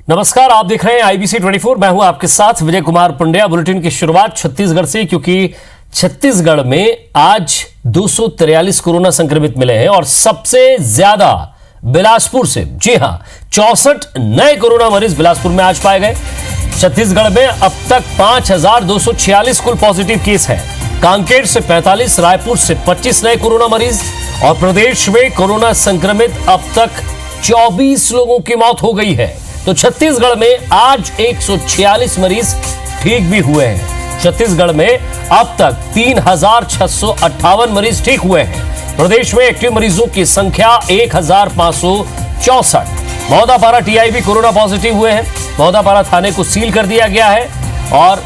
नमस्कार, आप देख रहे हैं आईबीसी 24। मैं हूं आपके साथ विजय कुमार पंड्या। बुलेटिन की शुरुआत छत्तीसगढ़ से, क्योंकि छत्तीसगढ़ में आज 243 कोरोना संक्रमित मिले हैं और सबसे ज्यादा बिलासपुर से। जी हां, 64 नए कोरोना मरीज बिलासपुर में आज पाए गए। छत्तीसगढ़ में अब तक 5246 कुल पॉजिटिव केस है। कांकेर से 45, रायपुर से 25 नए कोरोना मरीज और प्रदेश में कोरोना संक्रमित अब तक 24 लोगों की मौत हो गई है। तो छत्तीसगढ़ में आज 146 मरीज ठीक भी हुए हैं। छत्तीसगढ़ में अब तक 3658 मरीज ठीक हुए हैं। प्रदेश में एक्टिव मरीजों की संख्या 1564। मौदापारा टीआईबी कोरोना पॉजिटिव हुए हैं। मौदापारा थाने को सील कर दिया गया है और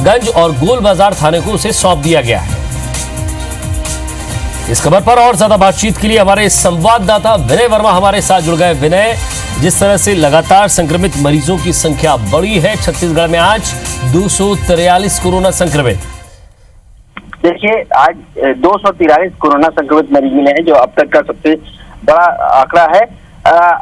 गंज और गोल बाजार थाने को उसे सौंप दिया गया है। इस खबर पर और ज्यादा बातचीत के लिए हमारे संवाददाता विनय वर्मा हमारे साथ जुड़ गए। विनय, जिस तरह से लगातार संक्रमित मरीजों की संख्या बढ़ी है, छत्तीसगढ़ में आज 243 कोरोना संक्रमित। देखिए, आज 243 कोरोना संक्रमित मरीज मिले हैं, जो अब तक का सबसे बड़ा आंकड़ा है।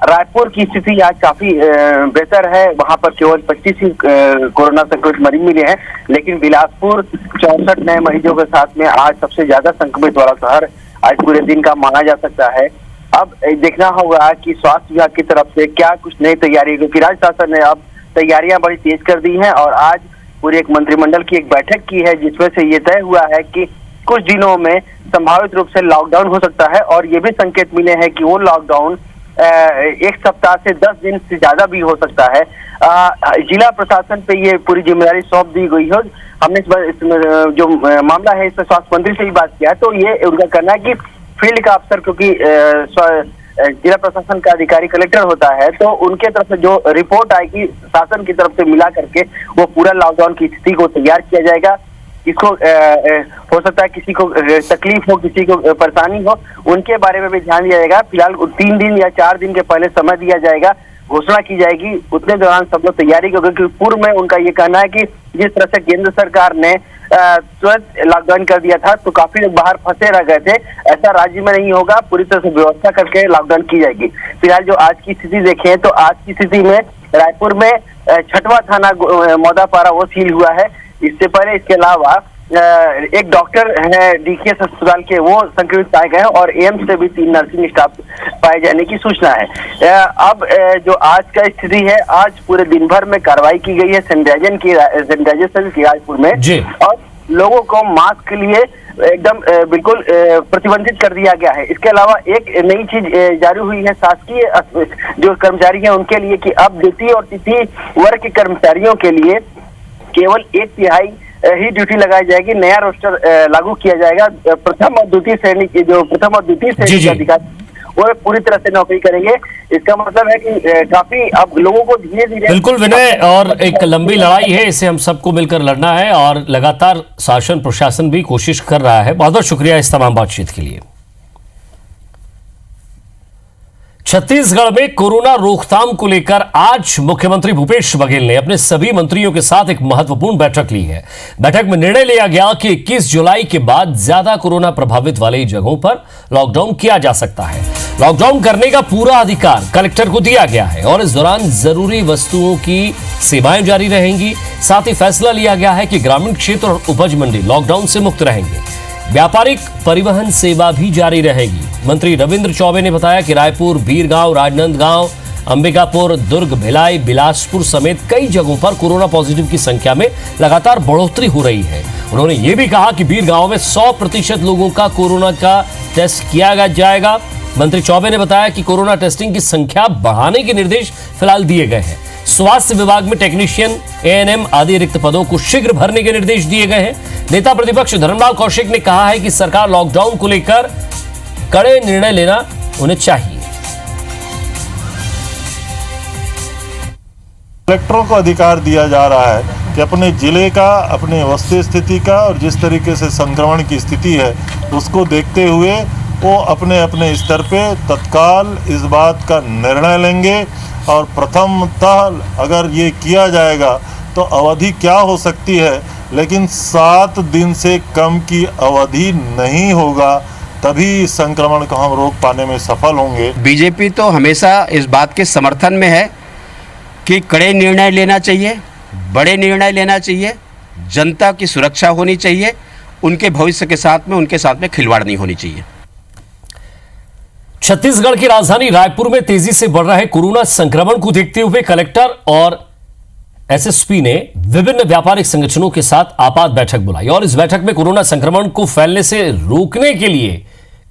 रायपुर की स्थिति आज काफी बेहतर है। वहां पर केवल 25 ही कोरोना संक्रमित मरीज मिले हैं, लेकिन बिलासपुर 64 नए मरीजों के साथ में आज सबसे ज्यादा संक्रमित वाला शहर आज पूरे दिन का माना जा सकता है। अब देखना होगा कि स्वास्थ्य विभाग की तरफ से क्या कुछ नई तैयारी, क्योंकि राज्य शासन ने अब तैयारियां बड़ी तेज कर दी हैं और आज पूरी एक मंत्रिमंडल की एक बैठक की है, जिसमें से ये तय हुआ है कि कुछ दिनों में संभावित रूप से लॉकडाउन हो सकता है। और ये भी संकेत मिले हैं कि वो लॉकडाउन एक सप्ताह से 10 दिन से ज्यादा भी हो सकता है। जिला प्रशासन पे ये पूरी जिम्मेदारी सौंप दी गई है। हमने इस जो मामला है, इसमें स्वास्थ्य मंत्री से भी बात किया, तो ये उनका कहना है कि फील्ड का अफसर, क्योंकि जिला प्रशासन का अधिकारी कलेक्टर होता है, तो उनके तरफ से जो रिपोर्ट आएगी शासन की तरफ से मिला करके वो पूरा लॉकडाउन की स्थिति को तैयार किया जाएगा। इसको हो सकता है किसी को तकलीफ हो, किसी को परेशानी हो, उनके बारे में भी ध्यान दिया जाएगा। फिलहाल 3 दिन या 4 दिन के पहले समय दिया जाएगा, घोषणा की जाएगी। उतने दौरान सब लोग तैयारी करेंगे, क्योंकि पूर्व में उनका ये कहना है कि जिस तरह से केंद्र सरकार ने तुरंत लॉकडाउन कर दिया था, तो काफी लोग बाहर फंसे रह गए थे। ऐसा राज्य में नहीं होगा, पूरी तरह से व्यवस्था करके लॉकडाउन की जाएगी। फिलहाल जो आज की स्थिति देखें, तो आज की स्थिति में रायपुर में 6वां थाना मौदापारा वो सील हुआ है। इससे पहले इसके अलावा एक डॉक्टर है डीकेएस अस्पताल के, वो संक्रमित पाए गए हैं और एम्स से भी 3 नर्सिंग स्टाफ पाए जाने की सूचना है। अब जो आज का स्थिति है, आज पूरे दिन भर में कार्रवाई की गई है सैनिटाइजेशन की रायपुर में, और लोगों को मास्क के लिए एकदम बिल्कुल प्रतिबंधित कर दिया गया है। इसके अलावा एक नई चीज जारी हुई है शासकीय जो कर्मचारी हैं उनके लिए, कि अब द्वितीय और तृतीय वर्ग के कर्मचारियों के लिए केवल 1/3 ही ड्यूटी लगाई जाएगी। नया रोस्टर लागू किया जाएगा। प्रथम और द्वितीय श्रेणी के अधिकारी वो पूरी तरह से नौकरी करेंगे। इसका मतलब है कि काफी अब लोगों को धीरे धीरे, बिल्कुल विनय, और एक लंबी लड़ाई है, इसे हम सबको मिलकर लड़ना है और लगातार शासन प्रशासन भी कोशिश कर रहा है। बहुत बहुत शुक्रिया इस तमाम बातचीत के लिए। छत्तीसगढ़ में कोरोना रोकथाम को लेकर आज मुख्यमंत्री भूपेश बघेल ने अपने सभी मंत्रियों के साथ एक महत्वपूर्ण बैठक ली है। बैठक में निर्णय लिया गया कि 21 जुलाई के बाद ज्यादा कोरोना प्रभावित वाली जगहों पर लॉकडाउन किया जा सकता है। लॉकडाउन करने का पूरा अधिकार कलेक्टर को दिया गया है और इस दौरान जरूरी वस्तुओं की सेवाएं जारी रहेंगी। साथ ही फैसला लिया गया है कि ग्रामीण क्षेत्र और उपज मंडी लॉकडाउन से मुक्त रहेंगे। व्यापारिक परिवहन सेवा भी जारी रहेगी। मंत्री रविंद्र चौबे ने बताया कि रायपुर, बीरगांव, राजनांदगांव, अंबिकापुर, दुर्ग, भिलाई, बिलासपुर समेत कई जगहों पर कोरोना पॉजिटिव की संख्या में लगातार बढ़ोतरी हो रही है। उन्होंने ये भी कहा कि बीरगांव में 100% लोगों का कोरोना का टेस्ट किया जाएगा। मंत्री चौबे ने बताया कि कोरोना टेस्टिंग की संख्या बढ़ाने के निर्देश फिलहाल दिए गए हैं। स्वास्थ्य विभाग में टेक्नीशियन, एएनएम आदि रिक्त पदों को शीघ्र भरने के निर्देश दिए गए हैं। नेता प्रतिपक्ष धर्मलाल कौशिक ने कहा है कि सरकार लॉकडाउन को लेकर कड़े निर्णय लेना उन्हें चाहिए। कलेक्टरों को अधिकार दिया जा रहा है कि अपने जिले का, अपने वस्तु स्थिति का और जिस तरीके से संक्रमण की स्थिति है उसको देखते हुए वो अपने अपने स्तर पे तत्काल इस बात का निर्णय लेंगे। और प्रथमतः अगर ये किया जाएगा तो अवधि क्या हो सकती है, लेकिन 7 दिन से कम की अवधि नहीं होगा, तभी संक्रमण को हम रोक पाने में सफल होंगे। बीजेपी तो हमेशा इस बात के समर्थन में है कि कड़े निर्णय लेना चाहिए, बड़े निर्णय लेना चाहिए, जनता की सुरक्षा होनी चाहिए, उनके भविष्य के साथ में उनके साथ में खिलवाड़ नहीं होनी चाहिए। छत्तीसगढ़ की राजधानी रायपुर में तेजी से बढ़ रहे कोरोना संक्रमण को देखते हुए कलेक्टर और एसएसपी ने विभिन्न व्यापारिक संगठनों के साथ आपात बैठक बुलाई और इस बैठक में कोरोना संक्रमण को फैलने से रोकने के लिए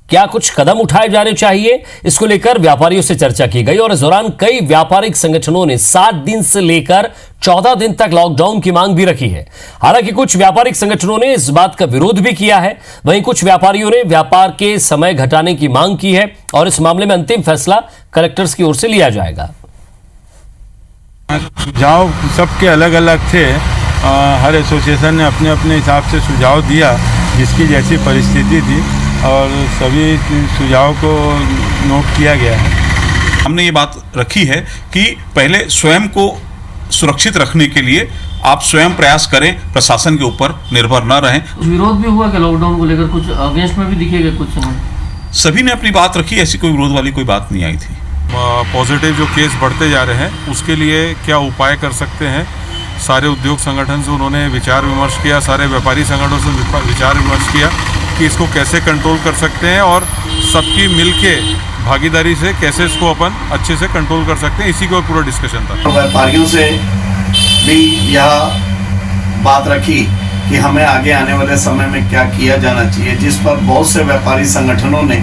क्या कुछ कदम उठाए जाने चाहिए, इसको लेकर व्यापारियों से चर्चा की गई और इस दौरान कई व्यापारिक संगठनों ने 7 दिन से लेकर 14 दिन तक लॉकडाउन की मांग भी रखी है। हालांकि कुछ व्यापारिक संगठनों ने इस बात का विरोध भी किया है, वहीं कुछ व्यापारियों ने व्यापार के समय घटाने की मांग की है और इस मामले में अंतिम फैसला कलेक्टर्स की ओर से लिया जाएगा। सुझाव सबके अलग अलग थे। हर एसोसिएशन ने अपने अपने हिसाब से सुझाव दिया जिसकी जैसी परिस्थिति थी और सभी सुझाव को नोट किया गया है। हमने ये बात रखी है कि पहले स्वयं को सुरक्षित रखने के लिए आप स्वयं प्रयास करें, प्रशासन के ऊपर निर्भर न रहें। विरोध भी हुआ कि लॉकडाउन को लेकर कुछ अगेंस्ट में भी दिखे गए कुछ समय? सभी ने अपनी बात रखी, ऐसी कोई विरोध वाली कोई बात नहीं आई थी। पॉजिटिव जो केस बढ़ते जा रहे हैं उसके लिए क्या उपाय कर सकते हैं, सारे उद्योग संगठन से उन्होंने विचार विमर्श किया, सारे व्यापारी संगठनों से विचार विमर्श किया कि इसको कैसे कंट्रोल कर सकते हैं और सबकी मिलके भागीदारी से कैसे इसको अपन अच्छे से कंट्रोल कर सकते हैं, इसी का पूरा डिस्कशन था। व्यापारियों से भी यह बात रखी कि हमें आगे आने वाले समय में क्या किया जाना चाहिए, जिस पर बहुत से व्यापारी संगठनों ने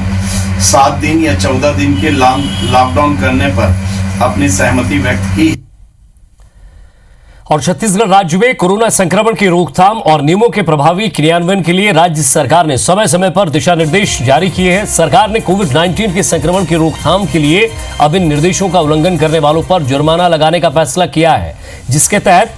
7 दिन या 14 दिन के लॉकडाउन करने पर अपनी सहमति व्यक्त की। और छत्तीसगढ़ राज्य में कोरोना संक्रमण की रोकथाम और नियमों के प्रभावी क्रियान्वयन के लिए राज्य सरकार ने समय समय पर दिशा निर्देश जारी किए हैं। सरकार ने कोविड-19 के संक्रमण की रोकथाम के लिए अब इन निर्देशों का उल्लंघन करने वालों पर जुर्माना लगाने का फैसला किया है, जिसके तहत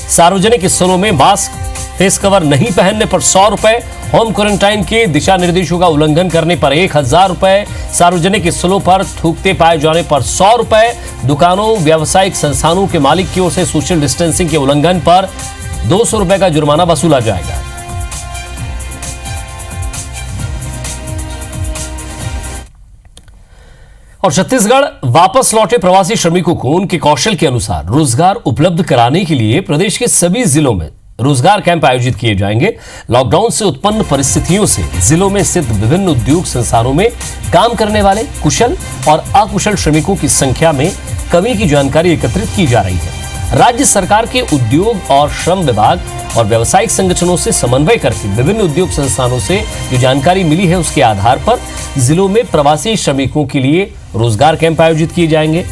सार्वजनिक स्थलों में मास्क, फेस कवर नहीं पहनने पर 100 रुपए, होम क्वारंटाइन के दिशा निर्देशों का उल्लंघन करने पर 1000 रुपए, सार्वजनिक स्थलों पर थूकते पाए जाने पर 100 रुपए, दुकानों, व्यावसायिक संस्थानों के मालिक की ओर से सोशल डिस्टेंसिंग के उल्लंघन पर 200 रुपए का जुर्माना वसूला जाएगा। और छत्तीसगढ़ वापस लौटे प्रवासी श्रमिकों को उनके कौशल के अनुसार रोजगार उपलब्ध कराने के लिए प्रदेश के सभी जिलों में रोजगार कैंप आयोजित किए जाएंगे। लॉकडाउन से उत्पन्न परिस्थितियों से जिलों में स्थित विभिन्न उद्योग संस्थानों में काम करने वाले कुशल और अकुशल श्रमिकों की संख्या में कमी की जानकारी एकत्रित की जा रही है। राज्य सरकार के उद्योग और श्रम विभाग और व्यावसायिक संगठनों से समन्वय करके विभिन्न उद्योग संस्थानों से जो जानकारी मिली है उसके आधार पर जिलों में प्रवासी श्रमिकों के लिए रोजगार कैंप आयोजित किए जाएंगे।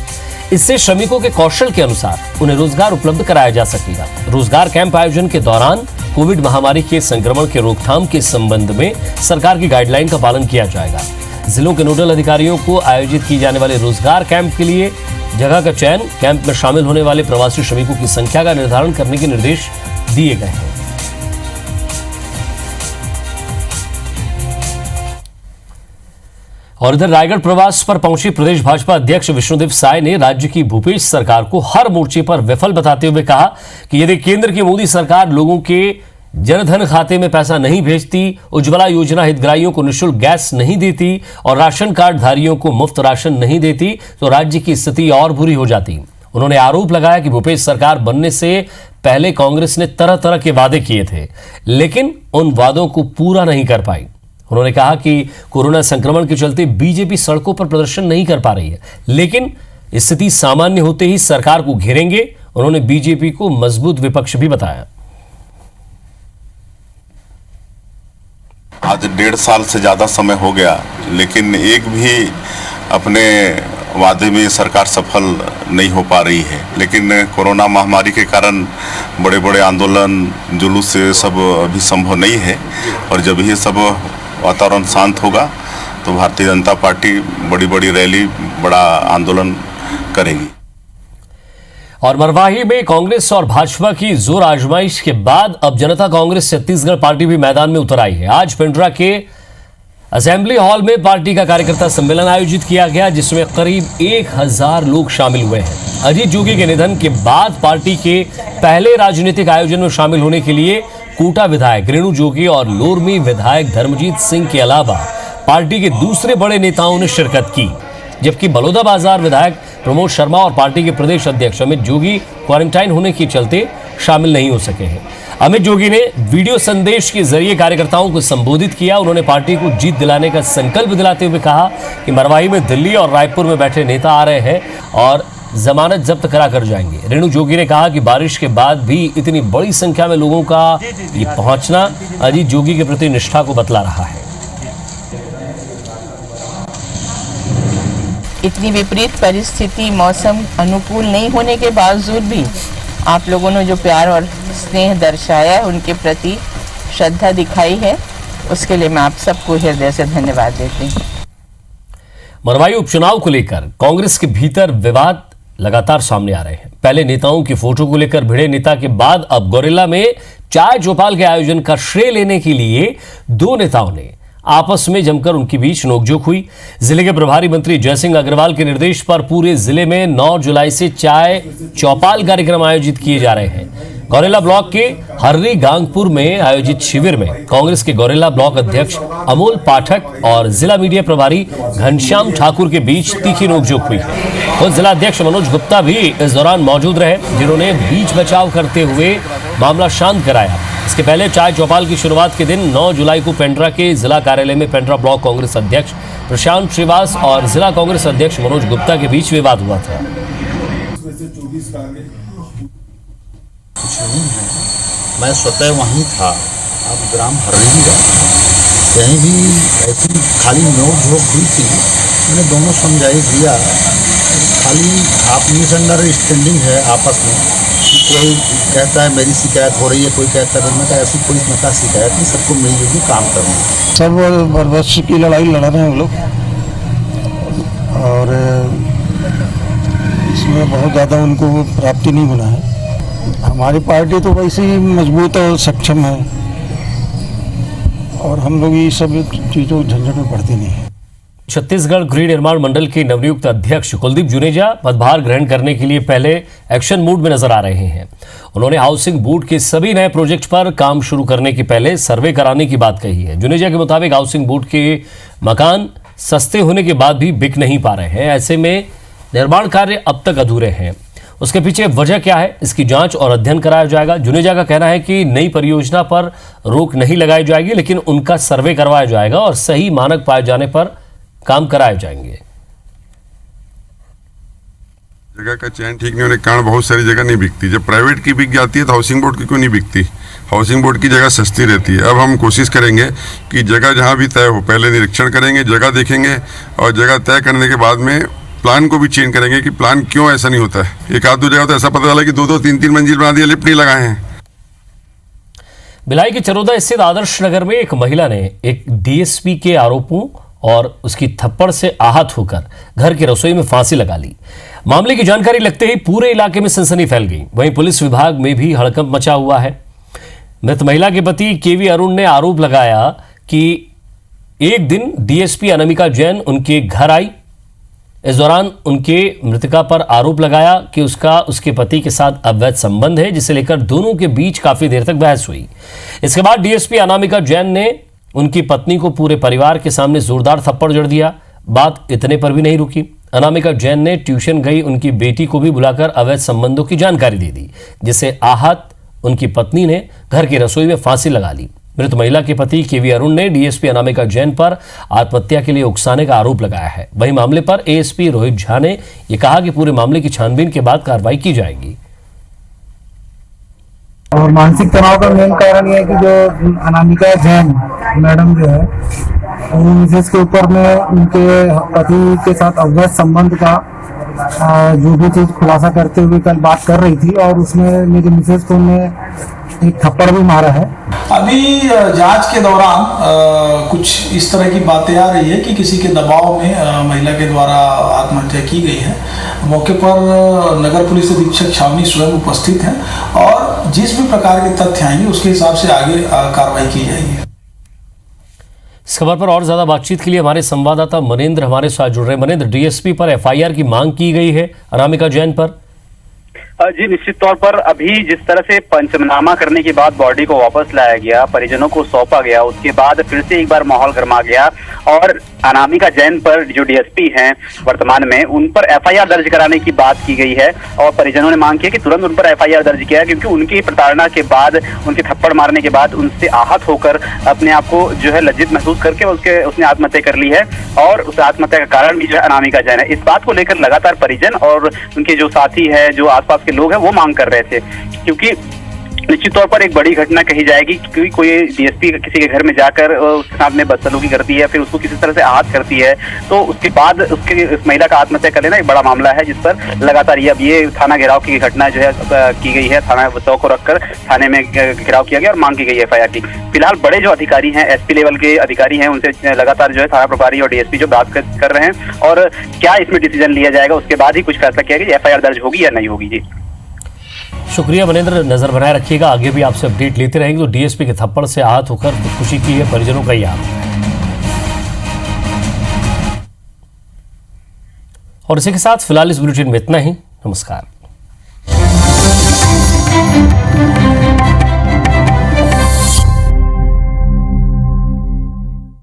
इससे श्रमिकों के कौशल के अनुसार उन्हें रोजगार उपलब्ध कराया जा सकेगा। रोजगार कैंप आयोजन के दौरान कोविड महामारी के संक्रमण के रोकथाम के संबंध में सरकार की गाइडलाइन का पालन किया जाएगा। जिलों के नोडल अधिकारियों को आयोजित की जाने वाले रोजगार कैंप के लिए जगह का चयन, कैंप में शामिल होने वाले प्रवासी श्रमिकों की संख्या का निर्धारण करने के निर्देश दिए गए हैं। और इधर रायगढ़ प्रवास पर पहुंचे प्रदेश भाजपा अध्यक्ष विष्णुदेव साय ने राज्य की भूपेश सरकार को हर मोर्चे पर विफल बताते हुए कहा कि यदि केंद्र की मोदी सरकार लोगों के जनधन खाते में पैसा नहीं भेजती, उज्ज्वला योजना हितग्राहियों को निःशुल्क गैस नहीं देती और राशन कार्ड धारियों को मुफ्त राशन नहीं देती, तो राज्य की स्थिति और बुरी हो जाती। उन्होंने आरोप लगाया कि भूपेश सरकार बनने से पहले कांग्रेस ने तरह तरह के वादे किए थे, लेकिन उन वादों को पूरा नहीं कर पाई। उन्होंने कहा कि कोरोना संक्रमण के चलते बीजेपी सड़कों पर प्रदर्शन नहीं कर पा रही है, लेकिन स्थिति सामान्य होते ही सरकार को घेरेंगे। उन्होंने बीजेपी को मजबूत विपक्ष भी बताया। आज 1.5 साल से ज़्यादा समय हो गया, लेकिन एक भी अपने वादे में सरकार सफल नहीं हो पा रही है। लेकिन कोरोना महामारी के कारण बड़े बड़े आंदोलन, जुलूस से सब अभी संभव नहीं है और जब ये सब वातावरण शांत होगा तो भारतीय जनता पार्टी बड़ी बड़ी रैली, बड़ा आंदोलन करेगी। और मरवाही में कांग्रेस और भाजपा की जोर आजमाइश के बाद अब जनता कांग्रेस छत्तीसगढ़ पार्टी भी मैदान में उतर आई है। आज पेंड्रा के असेंबली हॉल में पार्टी का कार्यकर्ता सम्मेलन आयोजित किया गया, जिसमें करीब 1000 लोग शामिल हुए हैं। अजीत जोगी के निधन के बाद पार्टी के पहले राजनीतिक आयोजन में शामिल होने के लिए कोटा विधायक रेणु जोगी और लोरमी विधायक धर्मजीत सिंह के अलावा पार्टी के दूसरे बड़े नेताओं ने शिरकत की, जबकि बलौदाबाजार विधायक प्रमोद शर्मा और पार्टी के प्रदेश अध्यक्ष अमित जोगी क्वारंटाइन होने के चलते शामिल नहीं हो सके हैं। अमित जोगी ने वीडियो संदेश के जरिए कार्यकर्ताओं को संबोधित किया। उन्होंने पार्टी को जीत दिलाने का संकल्प दिलाते हुए कहा कि मरवाही में दिल्ली और रायपुर में बैठे नेता आ रहे हैं और जमानत जब्त करा कर जाएंगे। रेणु जोगी ने कहा कि बारिश के बाद भी इतनी बड़ी संख्या में लोगों का ये पहुंचना अजीत जोगी के प्रति निष्ठा को बतला रहा है। इतनी विपरीत परिस्थिति, मौसम अनुकूल नहीं होने के बावजूद भी आप लोगों ने जो प्यार और स्नेह दर्शाया है, उनके प्रति श्रद्धा दिखाई है, उसके लिए मैं आप सबको हृदय से धन्यवाद देती हूँ। मरवाही उपचुनाव को लेकर कांग्रेस के भीतर विवाद लगातार सामने आ रहे हैं। पहले नेताओं की फोटो को लेकर भिड़े नेता के बाद अब गौरेला में चाय चौपाल के आयोजन का श्रेय लेने के लिए दो नेताओं ने आपस में जमकर उनके बीच नोकझोंक हुई। जिले के प्रभारी मंत्री जयसिंह अग्रवाल के निर्देश पर पूरे जिले में 9 जुलाई से चाय चौपाल कार्यक्रम आयोजित किए जा रहे हैं। गौरेला ब्लॉक के हर्री गांगपुर में आयोजित शिविर में कांग्रेस के गौरेला ब्लॉक अध्यक्ष अमोल पाठक और जिला मीडिया प्रभारी घनश्याम ठाकुर के बीच तीखी नोकझोंक हुई। खुद जिला अध्यक्ष मनोज गुप्ता भी इस दौरान मौजूद रहे, जिन्होंने बीच बचाव करते हुए मामला शांत कराया। इसके पहले चाय चौपाल की शुरुआत के दिन 9 जुलाई को पेंड्रा के जिला कार्यालय में पेंड्रा ब्लॉक कांग्रेस अध्यक्ष प्रशांत श्रीवास और जिला कांग्रेस अध्यक्ष मनोज गुप्ता के बीच विवाद हुआ था। मैं स्वतः वहीं था, अब ग्राम हर्री में कहीं भी ऐसी खाली नोक-झोंक हुई थी, मैंने दोनों समझाई दिया। खाली आप मिसअंडरस्टैंडिंग है आपस में, कोई कहता है मेरी शिकायत हो रही है, कोई कहता है मैं तो ऐसी कोई मता शिकायत नहीं, सबको मिलजुल के काम करना। सब बर्बस की लड़ाई लड़ रहे हैं हम लोग और इसमें बहुत ज़्यादा उनको प्राप्ति नहीं बना है। हमारी पार्टी तो वैसे ही मजबूत और सक्षम है और हम लोग ये सब चीज़ों झंझट में पड़ते नहीं हैं। छत्तीसगढ़ गृह निर्माण मंडल के नवनियुक्त अध्यक्ष कुलदीप जुनेजा पदभार ग्रहण करने के लिए पहले एक्शन मूड में नजर आ रहे हैं। उन्होंने हाउसिंग बोर्ड के सभी नए प्रोजेक्ट पर काम शुरू करने के पहले सर्वे कराने की बात कही है। जुनेजा के मुताबिक हाउसिंग बोर्ड के मकान सस्ते होने के बाद भी बिक नहीं पा रहे हैं। ऐसे में निर्माण कार्य अब तक अधूरे हैं। उसके पीछे वजह क्या है, इसकी जांच और अध्ययन कराया जाएगा। जुनेजा का कहना है कि नई परियोजना पर रोक नहीं लगाई जाएगी, लेकिन उनका सर्वे करवाया जाएगा और सही मानक पाए जाने पर काम कराए जाएंगे। जगह का चयन ठीक नहीं होने के कारण बहुत सारी जगह नहीं बिकती। जब प्राइवेट की बिक जाती है तो हाउसिंग बोर्ड की क्यों नहीं बिकती? हाउसिंग बोर्ड की जगह सस्ती रहती है। अब हम कोशिश करेंगे कि जगह जहां भी तय हो, पहले निरीक्षण करेंगे, जगह देखेंगे और जगह तय करने के बाद में प्लान को भी चेंज करेंगे कि प्लान क्यों ऐसा नहीं होता है। एक आध दो जगह तो ऐसा पता चला कि 2-2, 3-3 मंजिल बना दिया, लिफ्ट नहीं लगाए हैं। भिलाई के चरोदा स्थित आदर्श नगर में एक महिला ने एक डीएसपी के आरोपों और उसकी थप्पड़ से आहत होकर घर की रसोई में फांसी लगा ली। मामले की जानकारी लगते ही पूरे इलाके में सनसनी फैल गई। वहीं पुलिस विभाग में भी हड़कंप मचा हुआ है। मृत महिला के पति केवी अरुण ने आरोप लगाया कि एक दिन डीएसपी अनामिका जैन उनके घर आई। इस दौरान उनके मृतका पर आरोप लगाया कि उसके पति के साथ अवैध संबंध है, जिसे लेकर दोनों के बीच काफी देर तक बहस हुई। इसके बाद डीएसपी अनामिका जैन ने उनकी पत्नी को पूरे परिवार के सामने जोरदार थप्पड़ जड़ दिया। बात इतने पर भी नहीं रुकी। अनामिका जैन ने ट्यूशन गई उनकी बेटी को भी बुलाकर अवैध संबंधों की जानकारी दे दी, जिससे आहत उनकी पत्नी ने घर की रसोई में फांसी लगा ली। मृत महिला के पति केवी अरुण ने डीएसपी अनामिका जैन पर आत्महत्या के लिए उकसाने का आरोप लगाया है। वहीं मामले पर एएसपी रोहित झा ने यह कहा कि पूरे मामले की छानबीन के बाद कार्रवाई की जाएगी। और मानसिक तनाव का मेन कारण यह है कि जो अनामिका जैन मैडम जो है, जिसके ऊपर में उनके पति के साथ अवैध संबंध का जो भी चीज खुलासा करते हुए कल बात कर रही थी और उसमें मेरी मिसेज को एक थप्पड़ भी मारा है। अभी जांच के दौरान कुछ इस तरह की बातें आ रही है कि किसी के दबाव में महिला के द्वारा आत्महत्या की गई है। मौके पर नगर पुलिस अधीक्षक छावनी स्वयं उपस्थित हैं और जिस भी प्रकार के तथ्य आएंगे उसके हिसाब से आगे कार्रवाई की जाएगी। इस खबर पर और ज्यादा बातचीत के लिए हमारे संवाददाता मनेंद्र हमारे साथ जुड़ रहे हैं। मनेंद्र, डीएसपी पर एफआईआर की मांग की गई है अनामिका जैन पर। जी निश्चित तौर पर अभी जिस तरह से पंचनामा करने के बाद बॉडी को वापस लाया गया, परिजनों को सौंपा गया, उसके बाद फिर से एक बार माहौल गर्मा गया और अनामिका जैन पर जो डीएसपी हैं वर्तमान में, उन पर एफआईआर दर्ज कराने की बात की गई है और परिजनों ने मांग की है कि तुरंत उन पर एफआईआर दर्ज किया, क्योंकि उनकी प्रताड़ना के बाद, उनके थप्पड़ मारने के बाद उनसे आहत होकर अपने आप को जो है लज्जित महसूस करके उसने आत्महत्या कर ली है और उस आत्महत्या का कारण भी जो है अनामिका जैन है। इस बात को लेकर लगातार परिजन और उनके जो साथी है, जो आसपास के लोग हैं, वो मांग कर रहे थे, क्योंकि निश्चित तौर पर एक बड़ी घटना कही जाएगी, क्योंकि कोई डीएसपी किसी के घर में जाकर उसके साथ में बदसलूकी करती है, फिर उसको किसी तरह से आहत करती है, तो उसके बाद उस महिला का आत्महत्या कर लेना एक बड़ा मामला है, जिस पर लगातार ये थाना घेराव की घटना जो है की गई है। थाना बचाव को रखकर थाने में घेराव किया गया और मांग की गई है एफआईआर की। फिलहाल बड़े जो अधिकारी हैं, एसपी लेवल के अधिकारी हैं, उनसे लगातार जो है थाना प्रभारी और डीएसपी जो बात कर रहे हैं और क्या इसमें डिसीजन लिया जाएगा, उसके बाद ही कुछ फैसला किया गया एफआईआर दर्ज होगी या नहीं होगी। जी शुक्रिया मनेंद्र, नजर बनाए रखिएगा, आगे भी आपसे अपडेट लेते रहेंगे। तो डीएसपी के थप्पड़ से आहत होकर खुदकुशी की है परिजनों का यह और इसी के साथ फिलहाल इस बुलेटिन में इतना ही। नमस्कार।